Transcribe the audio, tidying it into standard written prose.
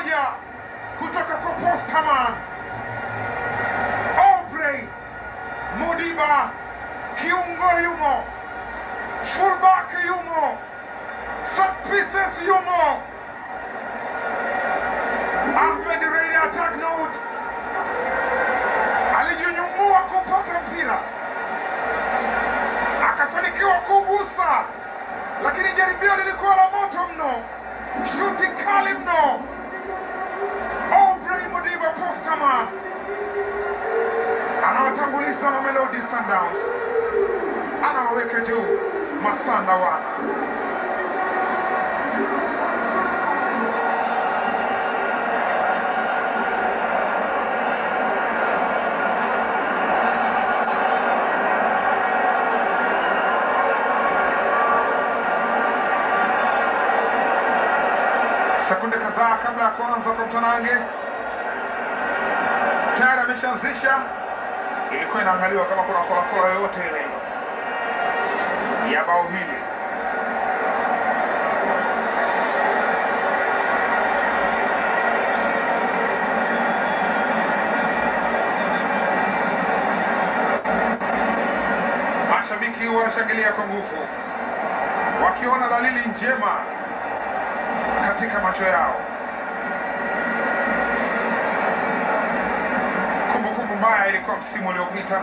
moja kutoka kwa Postaman. Aubrey Modiba, kiungo yumo, fullback yumo, set pieces yumo. Ahmed Redi attack note, alijinyumua kupata mpira, akafanikiwa kugusa, lakini jaribio lilikuwa la moto mno, shuti kali mno. Aubrey Modiba Postaman anawatanguliza Mamelodi Sundowns, anawaweka juu Masanda wana. Sekunde kadhaa kabla ya kuanza kwa mtanange, tayari ameshaanzisha. Ilikuwa inaangaliwa kama kuna kola yoyote ile ya bao hili. Mashabiki wanashangilia kwa nguvu, wakiona dalili njema katika macho yao. Kumbukumbu mbaya ilikuwa msimu uliopita,